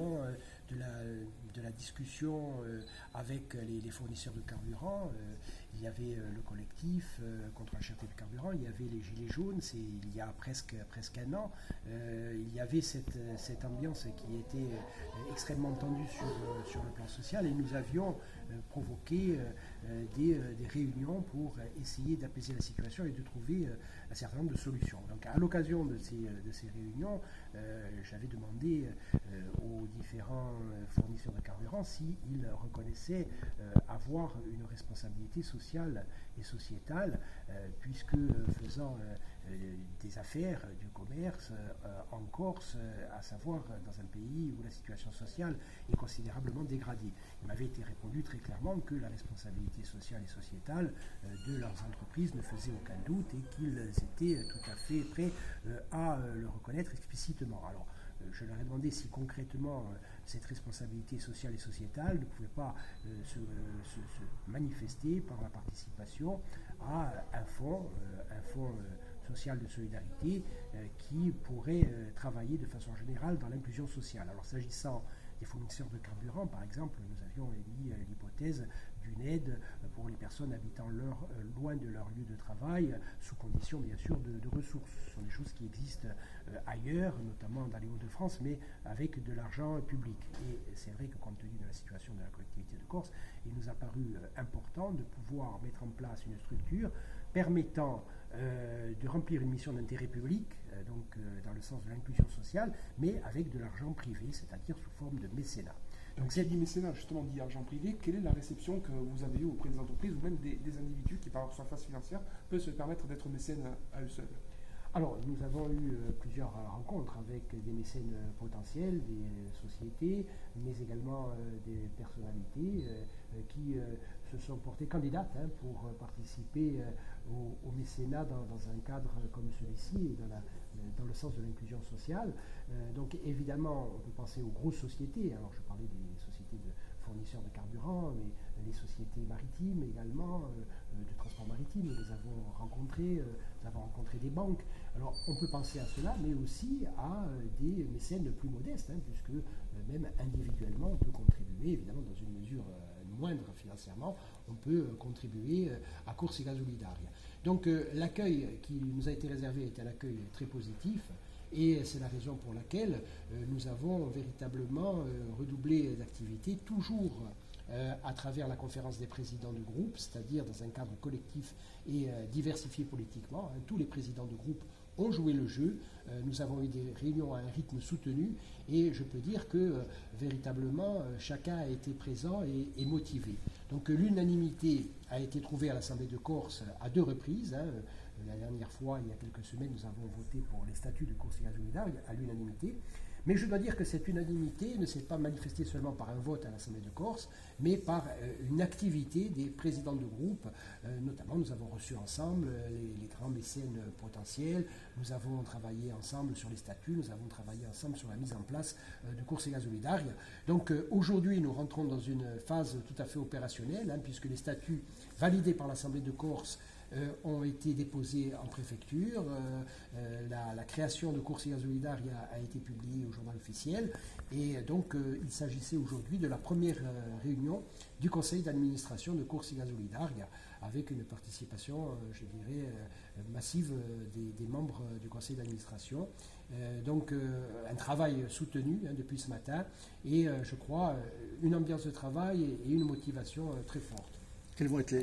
également de la discussion avec les fournisseurs de carburant. Il y avait le collectif contre la cherté du carburant, il y avait les Gilets jaunes, c'est il y a presque un an. Il y avait cette ambiance qui était extrêmement tendue sur le plan social, et nous avions provoqué des réunions pour essayer d'apaiser la situation et de trouver un certain nombre de solutions. Donc à l'occasion de ces réunions, j'avais demandé aux différents fournisseurs de carburant s'ils reconnaissaient avoir une responsabilité sociale et sociétale, puisque faisant des affaires, du commerce en Corse, à savoir dans un pays où la situation sociale est considérablement dégradée. Il m'avait été répondu très clairement que la responsabilité sociale et sociétale de leurs entreprises ne faisait aucun doute et qu'ils étaient tout à fait prêts à le reconnaître explicitement. Alors, je leur ai demandé si concrètement cette responsabilité sociale et sociétale ne pouvait pas se manifester par la participation à un fonds social de solidarité qui pourrait travailler de façon générale dans l'inclusion sociale. Alors s'agissant des fournisseurs de carburant, par exemple, nous avions émis l'hypothèse d'une aide pour les personnes habitant loin de leur lieu de travail, sous condition bien sûr de ressources. Ce sont des choses qui existent ailleurs, notamment dans les Hauts-de-France, mais avec de l'argent public. Et c'est vrai que compte tenu de la situation de la collectivité de Corse, il nous a paru important de pouvoir mettre en place une structure permettant de remplir une mission d'intérêt public, dans le sens de l'inclusion sociale, mais avec de l'argent privé, c'est-à-dire sous forme de mécénat. Donc qui dit mécénat, justement, dit argent privé, quelle est la réception que vous avez eue auprès des entreprises ou même des individus qui, par leur surface financière, peuvent se permettre d'être mécènes à eux seuls? Alors, nous avons eu plusieurs rencontres avec des mécènes potentiels, des sociétés, mais également des personnalités qui se sont portées candidates pour participer au mécénat dans un cadre comme celui-ci et dans le sens de l'inclusion sociale. Donc évidemment, on peut penser aux grosses sociétés. Alors je parlais des sociétés de fournisseurs de carburant, mais les sociétés maritimes également, de transport maritime, nous les avons rencontrées, nous avons rencontré des banques. Alors on peut penser à cela, mais aussi à des mécènes plus modestes, puisque même individuellement on peut contribuer, évidemment dans une mesure moindre financièrement, on peut contribuer à Corsica Solidaria. Donc l'accueil qui nous a été réservé est un accueil très positif, et c'est la raison pour laquelle nous avons véritablement redoublé d'activité, toujours à travers la conférence des présidents de groupe, c'est-à-dire dans un cadre collectif et diversifié politiquement. Tous les présidents de groupe ont joué le jeu. Nous avons eu des réunions à un rythme soutenu, et je peux dire que véritablement chacun a été présent et motivé. Donc l'unanimité a été trouvée à l'Assemblée de Corse à 2 reprises. La dernière fois, il y a quelques semaines, nous avons voté pour les statuts de Corsica Solidaria à l'unanimité. Mais je dois dire que cette unanimité ne s'est pas manifestée seulement par un vote à l'Assemblée de Corse, mais par une activité des présidents de groupe. Notamment, nous avons reçu ensemble les grands mécènes potentiels, nous avons travaillé ensemble sur les statuts, nous avons travaillé ensemble sur la mise en place de Corsica Solidaria. Donc aujourd'hui, nous rentrons dans une phase tout à fait opérationnelle, puisque les statuts validés par l'Assemblée de Corse ont été déposés en préfecture. La création de Corsica Solidaria a été publiée au journal officiel, et donc il s'agissait aujourd'hui de la première réunion du conseil d'administration de Corsica Solidaria, avec une participation, je dirais, massive des membres du conseil d'administration. Donc un travail soutenu depuis ce matin, et je crois une ambiance de travail et une motivation très forte. Quelles vont être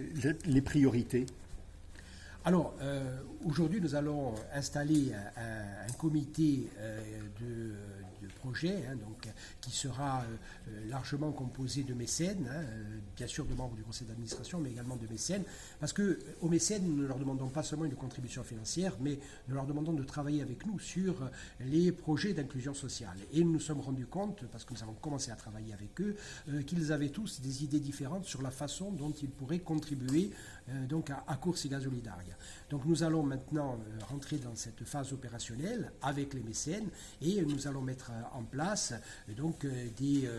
les priorités ? Alors, aujourd'hui, nous allons installer un comité de projet, qui sera largement composé de mécènes, bien sûr de membres du conseil d'administration, mais également de mécènes, parce qu'aux mécènes, nous ne leur demandons pas seulement une contribution financière, mais nous leur demandons de travailler avec nous sur les projets d'inclusion sociale. Et nous nous sommes rendus compte, parce que nous avons commencé à travailler avec eux, qu'ils avaient tous des idées différentes sur la façon dont ils pourraient contribuer à Corsica Solidaria. Donc nous allons maintenant rentrer dans cette phase opérationnelle avec les mécènes, et nous allons mettre en place, donc des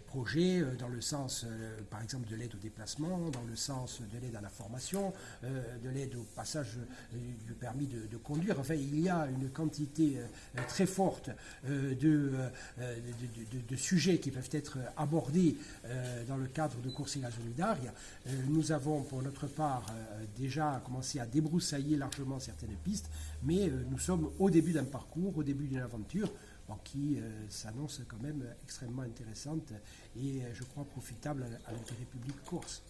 projets dans le sens, par exemple, de l'aide au déplacement, dans le sens de l'aide à la formation, de l'aide au passage du permis de conduire. Enfin, il y a une quantité très forte de sujets qui peuvent être abordés dans le cadre de Corsica Solidaria. Nous avons, pour notre part, déjà commencé à débroussailler largement certaines pistes, mais nous sommes au début d'un parcours, au début d'une aventure qui s'annonce quand même extrêmement intéressante et, je crois, profitable à l'intérêt public corse.